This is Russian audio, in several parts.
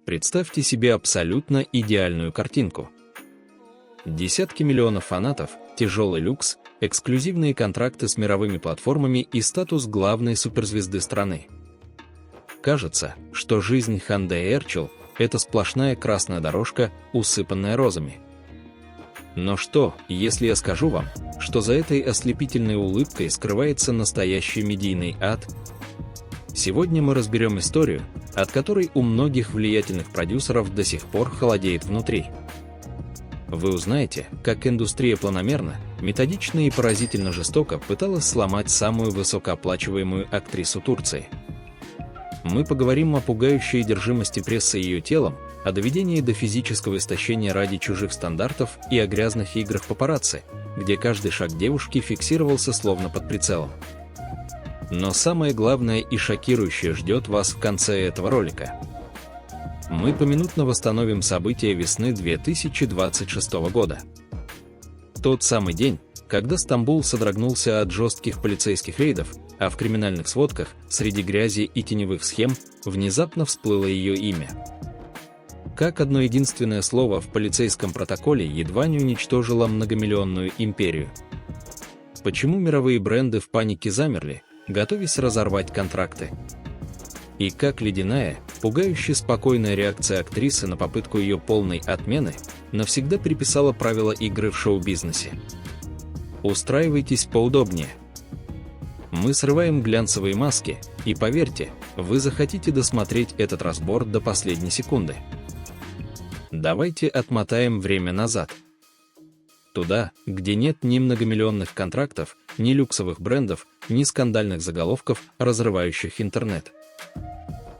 Представьте себе абсолютно идеальную картинку. Десятки миллионов фанатов, тяжелый люкс, эксклюзивные контракты с мировыми платформами и статус главной суперзвезды страны. Кажется, что жизнь Ханде Эрчел – это сплошная красная дорожка, усыпанная розами. Но что, если я скажу вам, что за этой ослепительной улыбкой скрывается настоящий медийный ад? Сегодня мы разберем историю, от которой у многих влиятельных продюсеров до сих пор холодеет внутри. Вы узнаете, как индустрия планомерно, методично и поразительно жестоко пыталась сломать самую высокооплачиваемую актрису Турции. Мы поговорим о пугающей одержимости прессы ее телом, о доведении до физического истощения ради чужих стандартов и о грязных играх папарацци, где каждый шаг девушки фиксировался словно под прицелом. Но самое главное и шокирующее ждет вас в конце этого ролика. Мы поминутно восстановим события весны 2026 года. Тот самый день, когда Стамбул содрогнулся от жестких полицейских рейдов, а в криминальных сводках, среди грязи и теневых схем, внезапно всплыло ее имя. Как одно единственное слово в полицейском протоколе едва не уничтожило многомиллионную империю. Почему мировые бренды в панике замерли, готовясь разорвать контракты? И как ледяная, пугающе спокойная реакция актрисы на попытку ее полной отмены навсегда переписала правила игры в шоу-бизнесе. Устраивайтесь поудобнее. Мы срываем глянцевые маски, и поверьте, вы захотите досмотреть этот разбор до последней секунды. Давайте отмотаем время назад. Туда, где нет ни многомиллионных контрактов, ни люксовых брендов, ни скандальных заголовков, разрывающих интернет.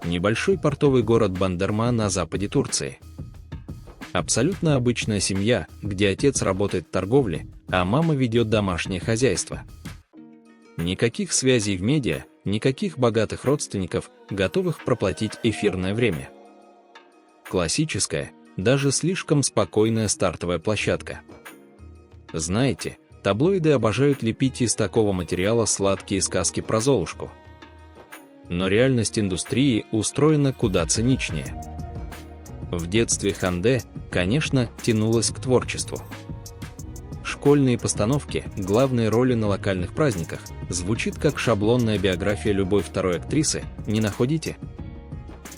Небольшой портовый город Бандерма на западе Турции. Абсолютно обычная семья, где отец работает в торговле, а мама ведет домашнее хозяйство. Никаких связей в медиа, никаких богатых родственников, готовых проплатить эфирное время. Классическая, даже слишком спокойная стартовая площадка. Знаете, таблоиды обожают лепить из такого материала сладкие сказки про Золушку. Но реальность индустрии устроена куда циничнее. В детстве Ханде, конечно, тянулась к творчеству. Школьные постановки, главные роли на локальных праздниках, звучит как шаблонная биография любой второй актрисы, не находите?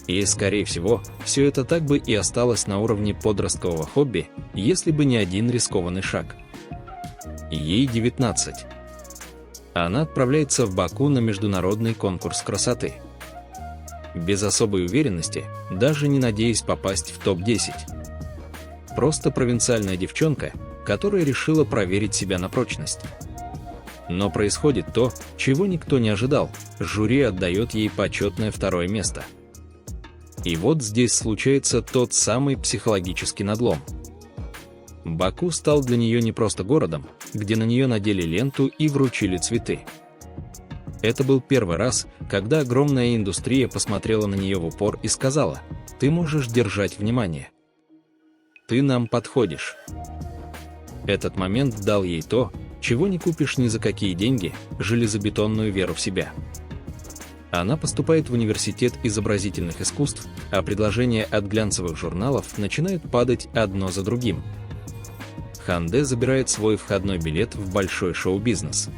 И, скорее всего, все это так бы и осталось на уровне подросткового хобби, если бы не один рискованный шаг. Ей 19. Она отправляется в Баку на международный конкурс красоты. Без особой уверенности, даже не надеясь попасть в топ-10. Просто провинциальная девчонка, которая решила проверить себя на прочность. Но происходит то, чего никто не ожидал, жюри отдает ей почетное второе место. И вот здесь случается тот самый психологический надлом. Баку стал для нее не просто городом, где на нее надели ленту и вручили цветы. Это был первый раз, когда огромная индустрия посмотрела на нее в упор и сказала: «Ты можешь держать внимание. Ты нам подходишь». Этот момент дал ей то, чего не купишь ни за какие деньги, железобетонную веру в себя. Она поступает в университет изобразительных искусств, а предложения от глянцевых журналов начинают падать одно за другим. Ханде забирает свой входной билет в большой шоу-бизнес.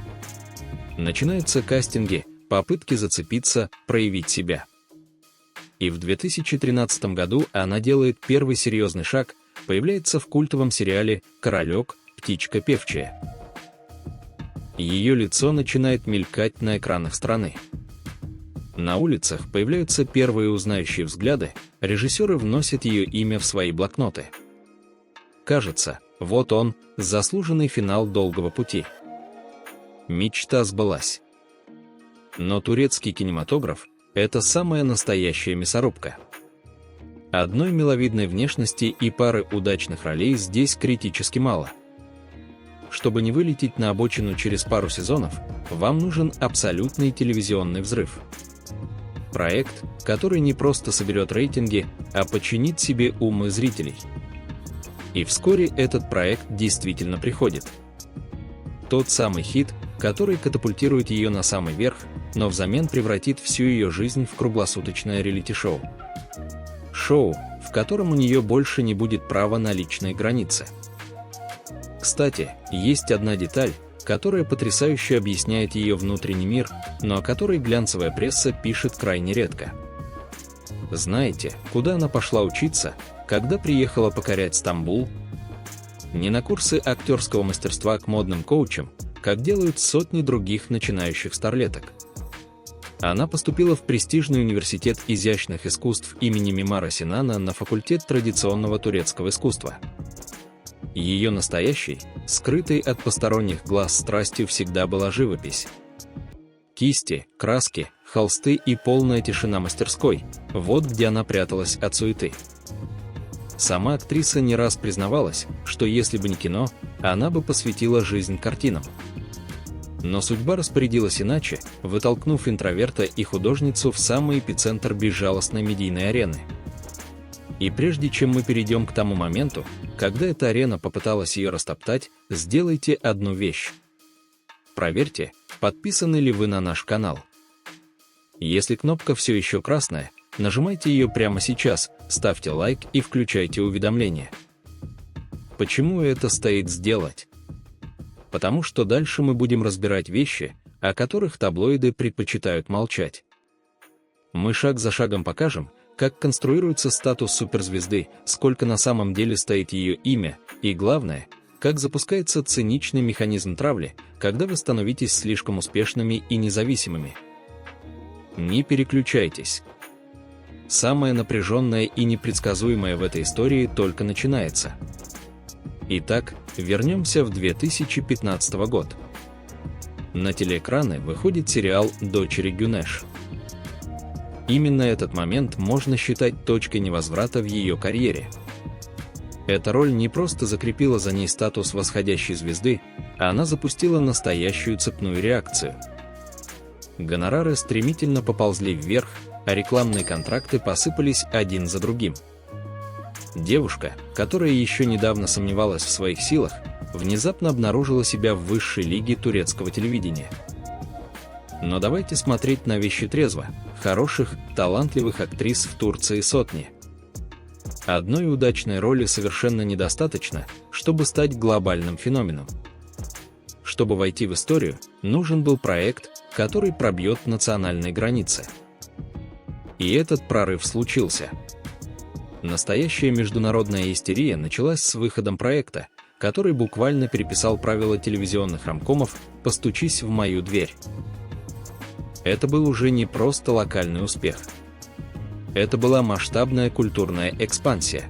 Начинаются кастинги, попытки зацепиться, проявить себя. И в 2013 году она делает первый серьезный шаг, появляется в культовом сериале «Королек. Птичка певчая». Ее лицо начинает мелькать на экранах страны. На улицах появляются первые узнающие взгляды, режиссеры вносят ее имя в свои блокноты. Кажется, вот он, заслуженный финал долгого пути. Мечта сбылась. Но турецкий кинематограф – это самая настоящая мясорубка. Одной миловидной внешности и пары удачных ролей здесь критически мало. Чтобы не вылететь на обочину через пару сезонов, вам нужен абсолютный телевизионный взрыв. Проект, который не просто соберет рейтинги, а подчинит себе умы зрителей. И вскоре этот проект действительно приходит. Тот самый хит, который катапультирует ее на самый верх, но взамен превратит всю ее жизнь в круглосуточное реалити-шоу. Шоу, в котором у нее больше не будет права на личные границы. Кстати, есть одна деталь, которая потрясающе объясняет ее внутренний мир, но о которой глянцевая пресса пишет крайне редко. Знаете, куда она пошла учиться, когда приехала покорять Стамбул? Не на курсы актерского мастерства к модным коучам, как делают сотни других начинающих старлеток. Она поступила в престижный университет изящных искусств имени Мимара Синана на факультет традиционного турецкого искусства. Ее настоящей, скрытой от посторонних глаз страстью всегда была живопись. Кисти, краски, холсты и полная тишина мастерской – вот где она пряталась от суеты. Сама актриса не раз признавалась, что если бы не кино, она бы посвятила жизнь картинам. Но судьба распорядилась иначе, вытолкнув интроверта и художницу в самый эпицентр безжалостной медийной арены. И прежде чем мы перейдем к тому моменту, когда эта арена попыталась ее растоптать, сделайте одну вещь. Проверьте, подписаны ли вы на наш канал. Если кнопка все еще красная, нажимайте ее прямо сейчас, ставьте лайк и включайте уведомления. Почему это стоит сделать? Потому что дальше мы будем разбирать вещи, о которых таблоиды предпочитают молчать. Мы шаг за шагом покажем, как конструируется статус суперзвезды, сколько на самом деле стоит ее имя, и главное, как запускается циничный механизм травли, когда вы становитесь слишком успешными и независимыми. Не переключайтесь. Самое напряженное и непредсказуемое в этой истории только начинается. Итак, вернемся в 2015 год. На телеэкраны выходит сериал «Дочери Гюнеш». Именно этот момент можно считать точкой невозврата в ее карьере. Эта роль не просто закрепила за ней статус восходящей звезды, а она запустила настоящую цепную реакцию. Гонорары стремительно поползли вверх, а рекламные контракты посыпались один за другим. Девушка, которая еще недавно сомневалась в своих силах, внезапно обнаружила себя в высшей лиге турецкого телевидения. Но давайте смотреть на вещи трезво. Хороших, талантливых актрис в Турции сотни. Одной удачной роли совершенно недостаточно, чтобы стать глобальным феноменом. Чтобы войти в историю, нужен был проект, который пробьет национальные границы. И этот прорыв случился. Настоящая международная истерия началась с выходом проекта, который буквально переписал правила телевизионных ромкомов «Постучись в мою дверь». Это был уже не просто локальный успех. Это была масштабная культурная экспансия.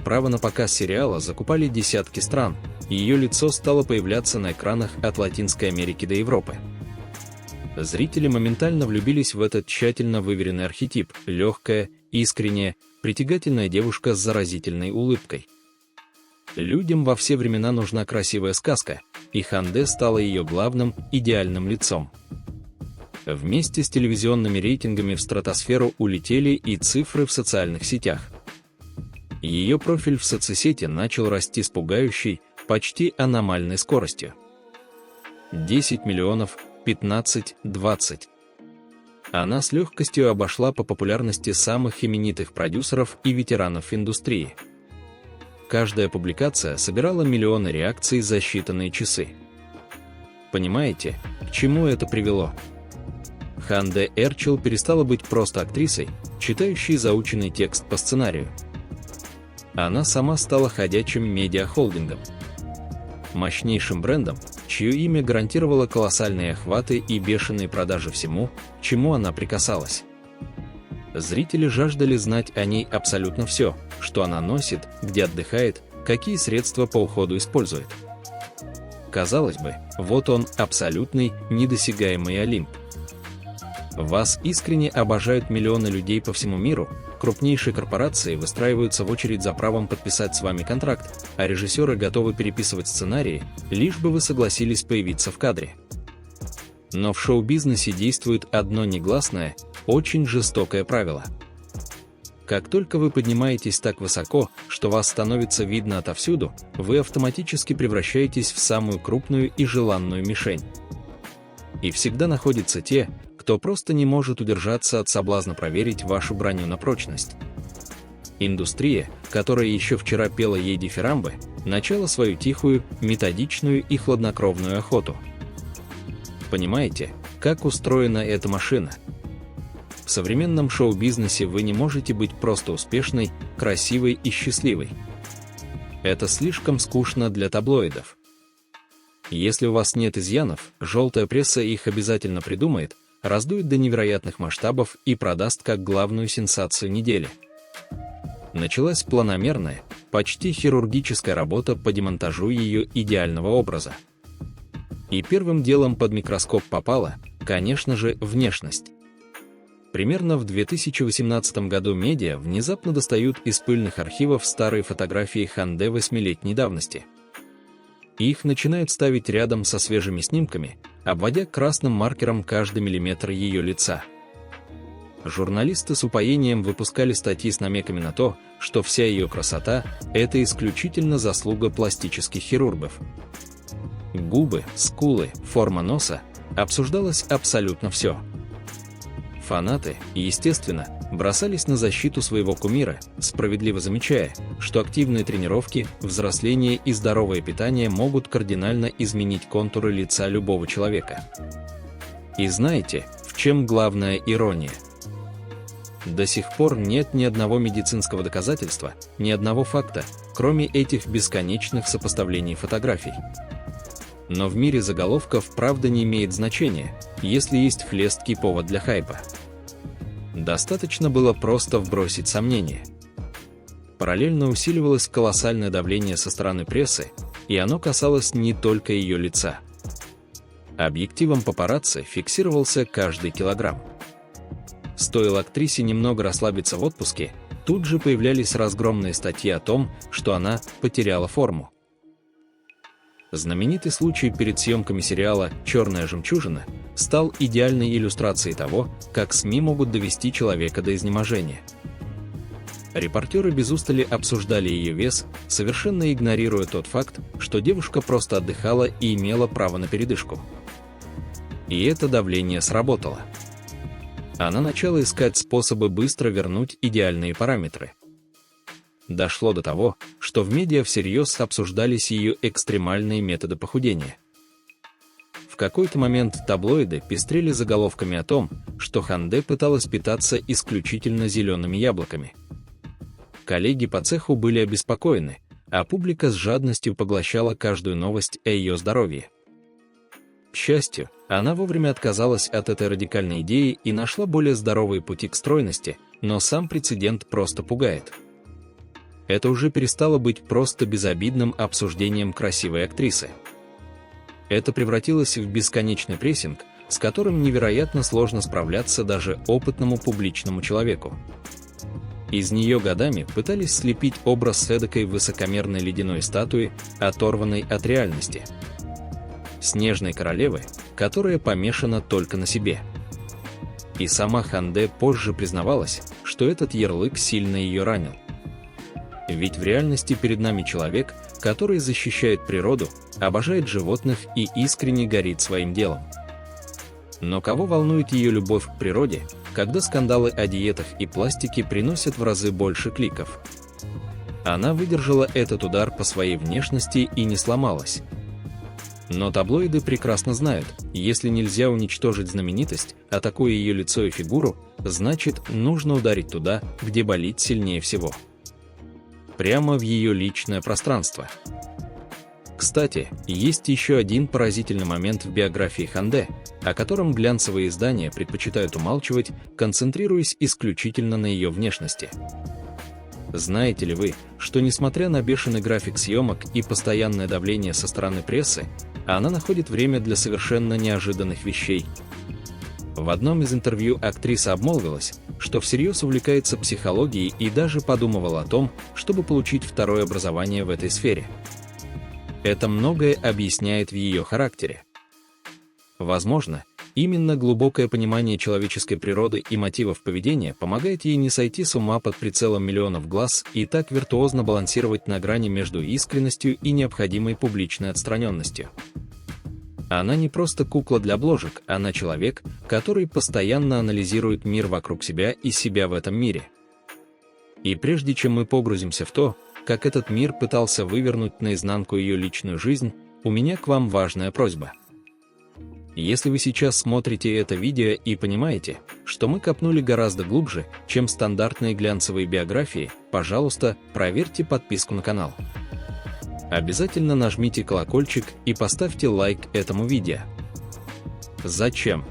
Право на показ сериала закупали десятки стран, и ее лицо стало появляться на экранах от Латинской Америки до Европы. Зрители моментально влюбились в этот тщательно выверенный архетип – легкая, искренняя, притягательная девушка с заразительной улыбкой. Людям во все времена нужна красивая сказка, и Ханде стала ее главным, идеальным лицом. Вместе с телевизионными рейтингами в стратосферу улетели и цифры в социальных сетях. Ее профиль в соцсети начал расти с пугающей, почти аномальной скоростью. 10 миллионов, 15, 20. Она с легкостью обошла по популярности самых именитых продюсеров и ветеранов индустрии. Каждая публикация собирала миллионы реакций за считанные часы. Понимаете, к чему это привело? Ханде Эрчел перестала быть просто актрисой, читающей заученный текст по сценарию. Она сама стала ходячим медиахолдингом. Мощнейшим брендом, чье имя гарантировало колоссальные охваты и бешеные продажи всему, к чему она прикасалась. Зрители жаждали знать о ней абсолютно все, что она носит, где отдыхает, какие средства по уходу использует. Казалось бы, вот он, абсолютный, недосягаемый Олимп. Вас искренне обожают миллионы людей по всему миру, крупнейшие корпорации выстраиваются в очередь за правом подписать с вами контракт, а режиссеры готовы переписывать сценарии, лишь бы вы согласились появиться в кадре. Но в шоу-бизнесе действует одно негласное, очень жестокое правило. Как только вы поднимаетесь так высоко, что вас становится видно отовсюду, вы автоматически превращаетесь в самую крупную и желанную мишень. И всегда находятся те, кто просто не может удержаться от соблазна проверить вашу броню на прочность. Индустрия, которая еще вчера пела ей дифирамбы, начала свою тихую, методичную и хладнокровную охоту. Понимаете, как устроена эта машина? В современном шоу-бизнесе вы не можете быть просто успешной, красивой и счастливой. Это слишком скучно для таблоидов. Если у вас нет изъянов, желтая пресса их обязательно придумает, раздует до невероятных масштабов и продаст как главную сенсацию недели. Началась планомерная, почти хирургическая работа по демонтажу ее идеального образа. И первым делом под микроскоп попала, конечно же, внешность. Примерно в 2018 году медиа внезапно достают из пыльных архивов старые фотографии Ханде 8-летней давности. Их начинают ставить рядом со свежими снимками, обводя красным маркером каждый миллиметр ее лица. Журналисты с упоением выпускали статьи с намеками на то, что вся ее красота – это исключительно заслуга пластических хирургов. Губы, скулы, форма носа – обсуждалось абсолютно все. Фанаты, естественно, бросались на защиту своего кумира, справедливо замечая, что активные тренировки, взросление и здоровое питание могут кардинально изменить контуры лица любого человека. И знаете, в чем главная ирония? До сих пор нет ни одного медицинского доказательства, ни одного факта, кроме этих бесконечных сопоставлений фотографий. Но в мире заголовков правда не имеет значения, если есть хлесткий повод для хайпа. Достаточно было просто вбросить сомнения. Параллельно усиливалось колоссальное давление со стороны прессы, и оно касалось не только ее лица. Объективом папарацци фиксировался каждый килограмм. Стоило актрисе немного расслабиться в отпуске, тут же появлялись разгромные статьи о том, что она потеряла форму. Знаменитый случай перед съемками сериала «Черная жемчужина» стал идеальной иллюстрацией того, как СМИ могут довести человека до изнеможения. Репортеры без устали обсуждали ее вес, совершенно игнорируя тот факт, что девушка просто отдыхала и имела право на передышку. И это давление сработало. Она начала искать способы быстро вернуть идеальные параметры. Дошло до того, что в медиа всерьез обсуждались ее экстремальные методы похудения. В какой-то момент таблоиды пестрели заголовками о том, что Ханде пыталась питаться исключительно зелеными яблоками. Коллеги по цеху были обеспокоены, а публика с жадностью поглощала каждую новость о ее здоровье. К счастью, она вовремя отказалась от этой радикальной идеи и нашла более здоровые пути к стройности, но сам прецедент просто пугает. Это уже перестало быть просто безобидным обсуждением красивой актрисы. Это превратилось в бесконечный прессинг, с которым невероятно сложно справляться даже опытному публичному человеку. Из нее годами пытались слепить образ эдакой высокомерной ледяной статуи, оторванной от реальности. Снежной королевы, которая помешана только на себе. И сама Ханде позже признавалась, что этот ярлык сильно ее ранил. Ведь в реальности перед нами человек, который защищает природу, обожает животных и искренне горит своим делом. Но кого волнует ее любовь к природе, когда скандалы о диетах и пластике приносят в разы больше кликов? Она выдержала этот удар по своей внешности и не сломалась. Но таблоиды прекрасно знают, если нельзя уничтожить знаменитость, атакуя ее лицо и фигуру, значит, нужно ударить туда, где болит сильнее всего. Прямо в ее личное пространство. Кстати, есть еще один поразительный момент в биографии Ханде, о котором глянцевые издания предпочитают умалчивать, концентрируясь исключительно на ее внешности. Знаете ли вы, что несмотря на бешеный график съемок и постоянное давление со стороны прессы, она находит время для совершенно неожиданных вещей? В одном из интервью актриса обмолвилась, что всерьез увлекается психологией и даже подумывала о том, чтобы получить второе образование в этой сфере. Это многое объясняет в ее характере. Возможно, именно глубокое понимание человеческой природы и мотивов поведения помогает ей не сойти с ума под прицелом миллионов глаз и так виртуозно балансировать на грани между искренностью и необходимой публичной отстраненностью. Она не просто кукла для обложек, она человек, который постоянно анализирует мир вокруг себя и себя в этом мире. И прежде чем мы погрузимся в то, как этот мир пытался вывернуть наизнанку ее личную жизнь, у меня к вам важная просьба. Если вы сейчас смотрите это видео и понимаете, что мы копнули гораздо глубже, чем стандартные глянцевые биографии, пожалуйста, проверьте подписку на канал. Обязательно нажмите колокольчик и поставьте лайк этому видео. Зачем?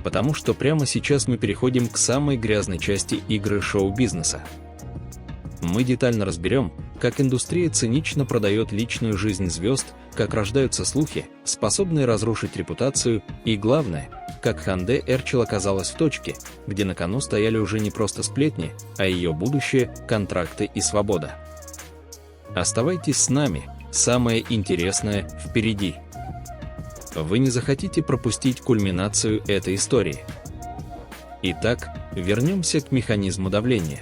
Потому что прямо сейчас мы переходим к самой грязной части игры шоу-бизнеса. Мы детально разберем, как индустрия цинично продает личную жизнь звезд, как рождаются слухи, способные разрушить репутацию, и главное, как Ханде Эрчел оказалась в точке, где на кону стояли уже не просто сплетни, а ее будущее, контракты и свобода. Оставайтесь с нами, самое интересное впереди. Вы не захотите пропустить кульминацию этой истории. Итак, вернемся к механизму давления.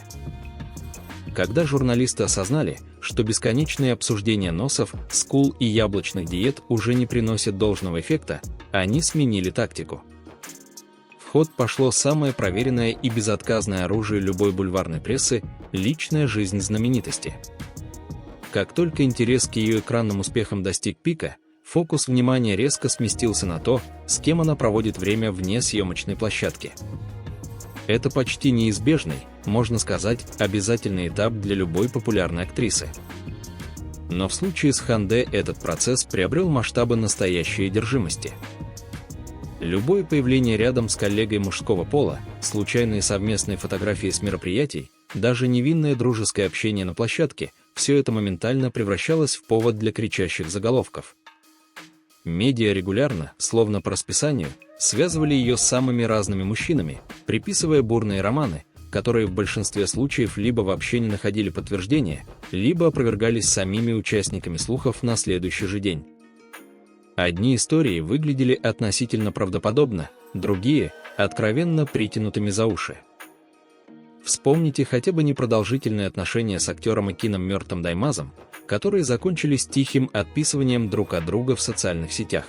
Когда журналисты осознали, что бесконечные обсуждения носов, скул и яблочных диет уже не приносят должного эффекта, они сменили тактику. В ход пошло самое проверенное и безотказное оружие любой бульварной прессы – личная жизнь знаменитости. Как только интерес к ее экранным успехам достиг пика, фокус внимания резко сместился на то, с кем она проводит время вне съемочной площадки. Это почти неизбежный, можно сказать, обязательный этап для любой популярной актрисы. Но в случае с Ханде этот процесс приобрел масштабы настоящей одержимости. Любое появление рядом с коллегой мужского пола, случайные совместные фотографии с мероприятий, даже невинное дружеское общение на площадке – все это моментально превращалось в повод для кричащих заголовков. Медиа регулярно, словно по расписанию, связывали ее с самыми разными мужчинами, приписывая бурные романы, которые в большинстве случаев либо вообще не находили подтверждения, либо опровергались самими участниками слухов на следующий же день. Одни истории выглядели относительно правдоподобно, другие – откровенно притянутыми за уши. Вспомните хотя бы непродолжительные отношения с актером и Кином Мёртом Даймазом, которые закончились тихим отписыванием друг от друга в социальных сетях.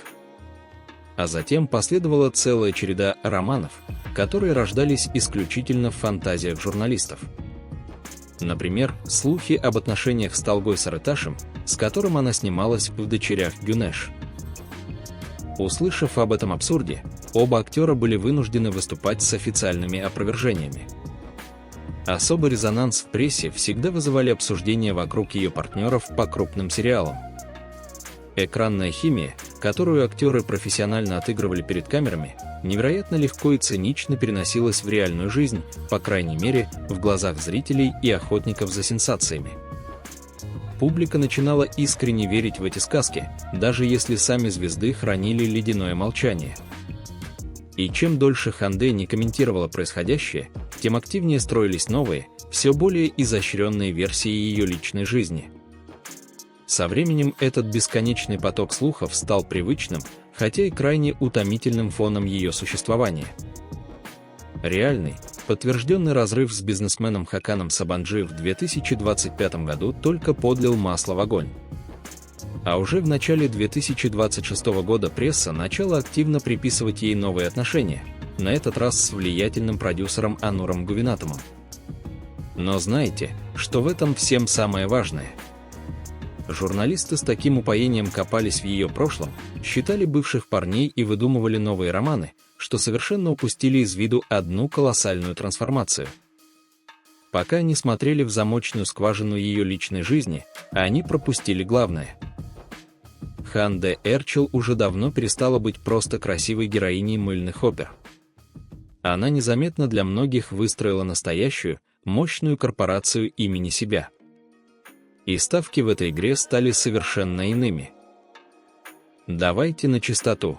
А затем последовала целая череда романов, которые рождались исключительно в фантазиях журналистов. Например, слухи об отношениях с Талгой Сарыташем, с которым она снималась в «Дочерях Гюнеш». Услышав об этом абсурде, оба актера были вынуждены выступать с официальными опровержениями. Особый резонанс в прессе всегда вызывали обсуждения вокруг ее партнеров по крупным сериалам. Экранная химия, которую актеры профессионально отыгрывали перед камерами, невероятно легко и цинично переносилась в реальную жизнь, по крайней мере, в глазах зрителей и охотников за сенсациями. Публика начинала искренне верить в эти сказки, даже если сами звезды хранили ледяное молчание. И чем дольше Ханде не комментировала происходящее, тем активнее строились новые, все более изощренные версии ее личной жизни. Со временем этот бесконечный поток слухов стал привычным, хотя и крайне утомительным фоном ее существования. Реальный, подтвержденный разрыв с бизнесменом Хаканом Сабанджи в 2025 году только подлил масло в огонь. А уже в начале 2026 года пресса начала активно приписывать ей новые отношения, на этот раз с влиятельным продюсером Ануром Гувинатомом. Но знаете, что в этом всем самое важное? Журналисты с таким упоением копались в ее прошлом, считали бывших парней и выдумывали новые романы, что совершенно упустили из виду одну колоссальную трансформацию. Пока они смотрели в замочную скважину ее личной жизни, они пропустили главное. Ханде Эрчел уже давно перестала быть просто красивой героиней мыльных опер. Она незаметно для многих выстроила настоящую, мощную корпорацию имени себя. И ставки в этой игре стали совершенно иными. Давайте на чистоту.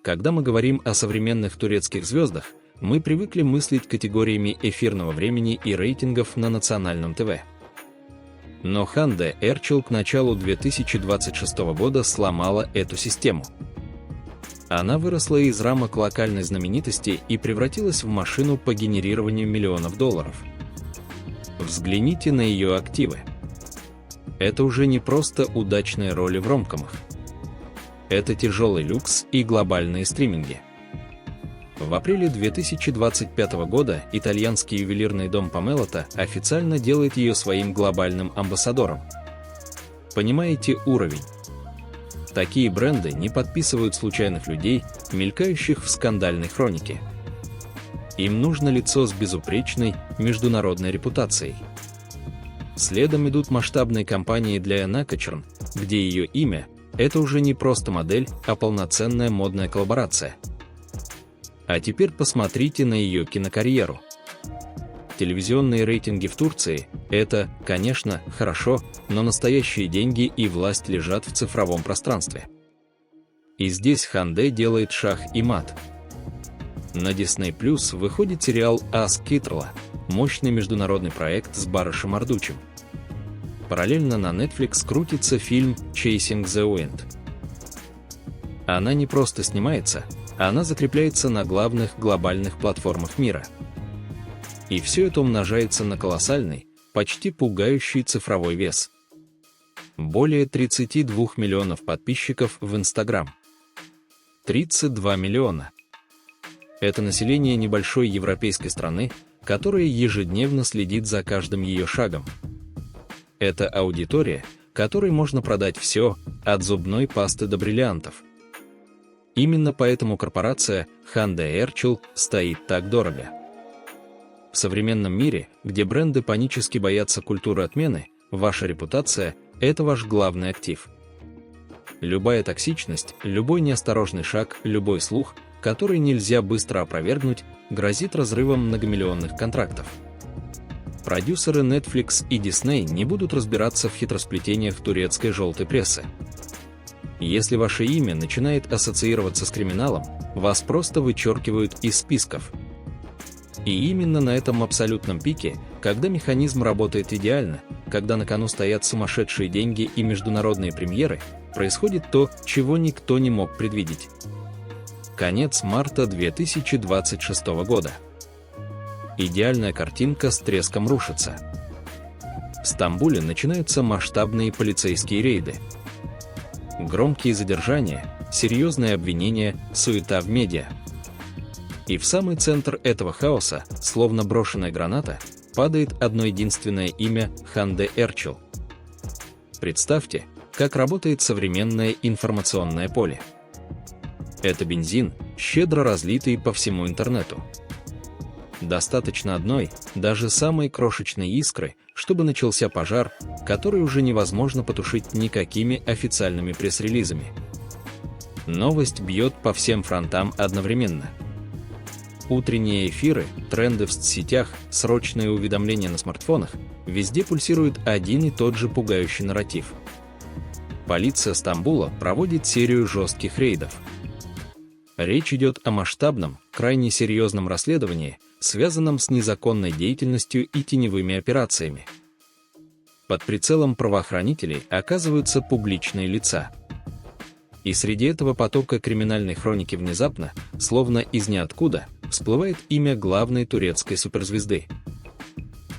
Когда мы говорим о современных турецких звездах, мы привыкли мыслить категориями эфирного времени и рейтингов на национальном ТВ. Но Ханде Эрчел к началу 2026 года сломала эту систему. Она выросла из рамок локальной знаменитости и превратилась в машину по генерированию миллионов долларов. Взгляните на ее активы. Это уже не просто удачные роли в ромкомах. Это тяжелый люкс и глобальные стриминги. В апреле 2025 года итальянский ювелирный дом Pomellato официально делает ее своим глобальным амбассадором. Понимаете уровень? Такие бренды не подписывают случайных людей, мелькающих в скандальной хронике. Им нужно лицо с безупречной международной репутацией. Следом идут масштабные кампании для Anna Kachern, где ее имя – это уже не просто модель, а полноценная модная коллаборация. А теперь посмотрите на ее кинокарьеру. Телевизионные рейтинги в Турции – это, конечно, хорошо, но настоящие деньги и власть лежат в цифровом пространстве. И здесь Hande делает шах и мат. На Disney Plus выходит сериал «Ас Китрла», мощный международный проект с Барышем Ардучем. Параллельно на Netflix крутится фильм «Chasing the Wind». Она не просто снимается, она закрепляется на главных глобальных платформах мира. И все это умножается на колоссальный, почти пугающий цифровой вес. Более 32 миллионов подписчиков в Instagram. 32 миллиона. Это население небольшой европейской страны, которая ежедневно следит за каждым ее шагом. Это аудитория, которой можно продать все, от зубной пасты до бриллиантов. Именно поэтому корпорация Hande Erçel стоит так дорого. В современном мире, где бренды панически боятся культуры отмены, ваша репутация – это ваш главный актив. Любая токсичность, любой неосторожный шаг, любой слух, который нельзя быстро опровергнуть, грозит разрывом многомиллионных контрактов. Продюсеры Netflix и Disney не будут разбираться в хитросплетениях турецкой желтой прессы. Если ваше имя начинает ассоциироваться с криминалом, вас просто вычеркивают из списков. И именно на этом абсолютном пике, когда механизм работает идеально, когда на кону стоят сумасшедшие деньги и международные премьеры, происходит то, чего никто не мог предвидеть. Конец марта 2026 года. Идеальная картинка с треском рушится. В Стамбуле начинаются масштабные полицейские рейды. Громкие задержания, серьезные обвинения, суета в медиа. И в самый центр этого хаоса, словно брошенная граната, падает одно единственное имя Hande Erçel. Представьте, как работает современное информационное поле. Это бензин, щедро разлитый по всему интернету. Достаточно одной, даже самой крошечной искры, чтобы начался пожар, который уже невозможно потушить никакими официальными пресс-релизами. Новость бьет по всем фронтам одновременно. Утренние эфиры, тренды в соцсетях, срочные уведомления на смартфонах – везде пульсирует один и тот же пугающий нарратив. Полиция Стамбула проводит серию жестких рейдов. Речь идет о масштабном, крайне серьезном расследовании, связанном с незаконной деятельностью и теневыми операциями. Под прицелом правоохранителей оказываются публичные лица. И среди этого потока криминальной хроники внезапно, словно из ниоткуда, всплывает имя главной турецкой суперзвезды.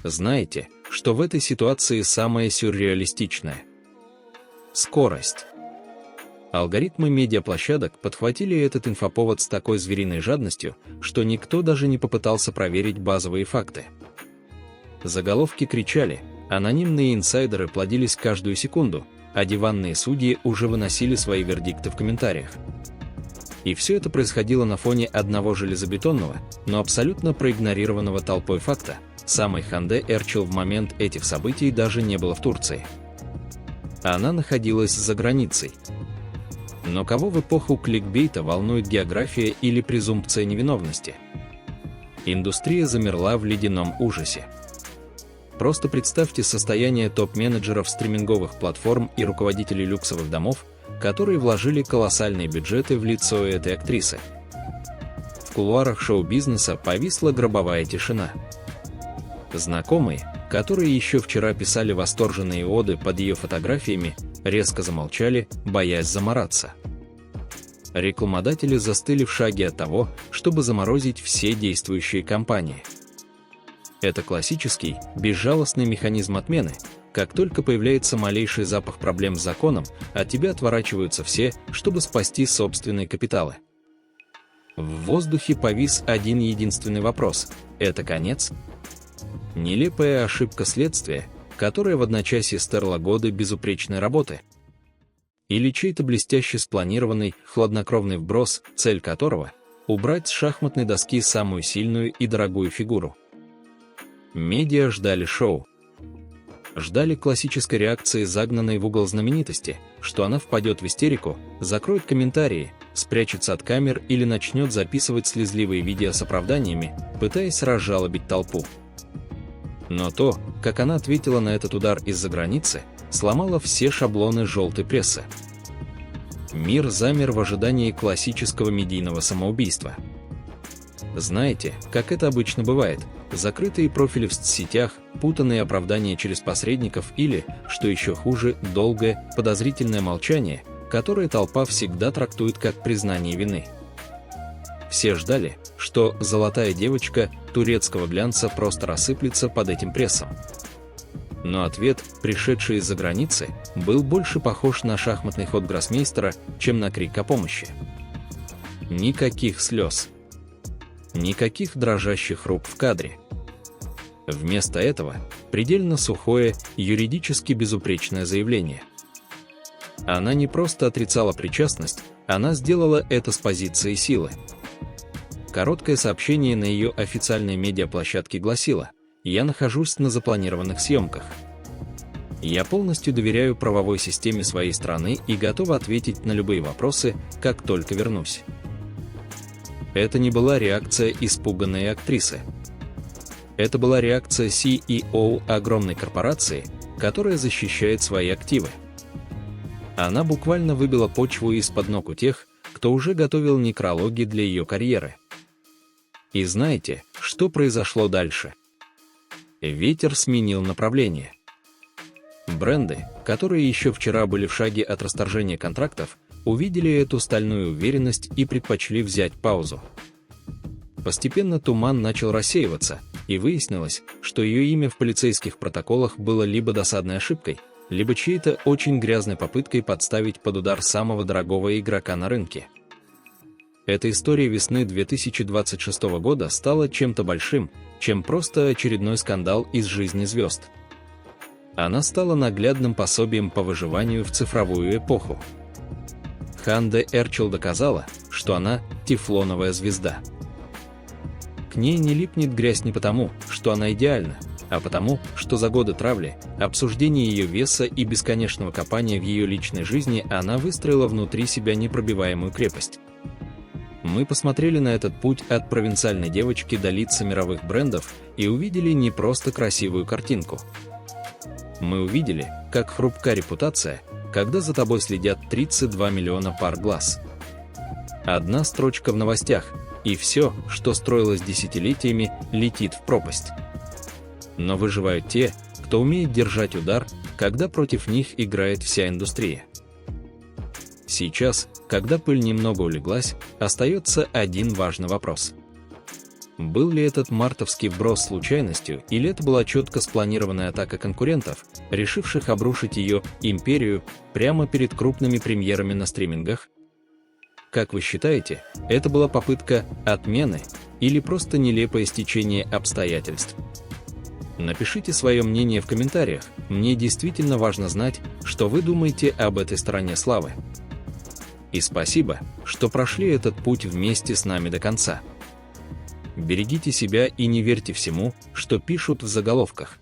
Знаете, что в этой ситуации самое сюрреалистичное? Скорость. Алгоритмы медиаплощадок подхватили этот инфоповод с такой звериной жадностью, что никто даже не попытался проверить базовые факты. Заголовки кричали, анонимные инсайдеры плодились каждую секунду, а диванные судьи уже выносили свои вердикты в комментариях. И все это происходило на фоне одного железобетонного, но абсолютно проигнорированного толпой факта: самой Hande Erçel в момент этих событий даже не было в Турции. Она находилась за границей. Но кого в эпоху кликбейта волнует география или презумпция невиновности? Индустрия замерла в ледяном ужасе. Просто представьте состояние топ-менеджеров стриминговых платформ и руководителей люксовых домов, которые вложили колоссальные бюджеты в лицо этой актрисы. В кулуарах шоу-бизнеса повисла гробовая тишина. Знакомые, которые еще вчера писали восторженные оды под ее фотографиями, резко замолчали, боясь замораться. Рекламодатели застыли в шаге от того, чтобы заморозить все действующие кампании. Это классический, безжалостный механизм отмены. Как только появляется малейший запах проблем с законом, от тебя отворачиваются все, чтобы спасти собственные капиталы. В воздухе повис один единственный вопрос – это конец? Нелепая ошибка следствия, которая в одночасье стерла годы безупречной работы? Или чей-то блестяще спланированный, хладнокровный вброс, цель которого – убрать с шахматной доски самую сильную и дорогую фигуру? Медиа ждали шоу. Ждали классической реакции загнанной в угол знаменитости, что она впадет в истерику, закроет комментарии, спрячется от камер или начнет записывать слезливые видео с оправданиями, пытаясь разжалобить толпу. Но то, как она ответила на этот удар из-за границы, сломало все шаблоны желтой прессы. Мир замер в ожидании классического медийного самоубийства. Знаете, как это обычно бывает, закрытые профили в соцсетях, путанные оправдания через посредников или, что еще хуже, долгое, подозрительное молчание, которое толпа всегда трактует как признание вины. Все ждали, что «золотая девочка» турецкого глянца просто рассыплется под этим прессом. Но ответ, пришедший из-за границы, был больше похож на шахматный ход гроссмейстера, чем на крик о помощи. Никаких слез. Никаких дрожащих рук в кадре. Вместо этого предельно сухое, юридически безупречное заявление. Она не просто отрицала причастность, она сделала это с позиции силы. Короткое сообщение на ее официальной медиаплощадке гласило: «Я нахожусь на запланированных съемках. Я полностью доверяю правовой системе своей страны и готова ответить на любые вопросы, как только вернусь». Это не была реакция испуганной актрисы. Это была реакция CEO огромной корпорации, которая защищает свои активы. Она буквально выбила почву из-под ног у тех, кто уже готовил некрологи для ее карьеры. И знаете, что произошло дальше? Ветер сменил направление. Бренды, которые еще вчера были в шаге от расторжения контрактов, увидели эту стальную уверенность и предпочли взять паузу. Постепенно туман начал рассеиваться, и выяснилось, что ее имя в полицейских протоколах было либо досадной ошибкой, либо чьей-то очень грязной попыткой подставить под удар самого дорогого игрока на рынке. Эта история весны 2026 года стала чем-то большим, чем просто очередной скандал из жизни звезд. Она стала наглядным пособием по выживанию в цифровую эпоху. Ханде Эрчел доказала, что она тефлоновая звезда. К ней не липнет грязь не потому, что она идеальна, а потому, что за годы травли, обсуждения ее веса и бесконечного копания в ее личной жизни она выстроила внутри себя непробиваемую крепость. Мы посмотрели на этот путь от провинциальной девочки до лица мировых брендов и увидели не просто красивую картинку. Мы увидели, как хрупка репутация, когда за тобой следят 32 миллиона пар глаз. Одна строчка в новостях, и все, что строилось десятилетиями, летит в пропасть. Но выживают те, кто умеет держать удар, когда против них играет вся индустрия. Сейчас, когда пыль немного улеглась, остается один важный вопрос. Был ли этот мартовский вброс случайностью, или это была четко спланированная атака конкурентов, решивших обрушить ее империю прямо перед крупными премьерами на стримингах? Как вы считаете, это была попытка отмены или просто нелепое стечение обстоятельств? Напишите свое мнение в комментариях, мне действительно важно знать, что вы думаете об этой стороне славы. И спасибо, что прошли этот путь вместе с нами до конца. Берегите себя и не верьте всему, что пишут в заголовках.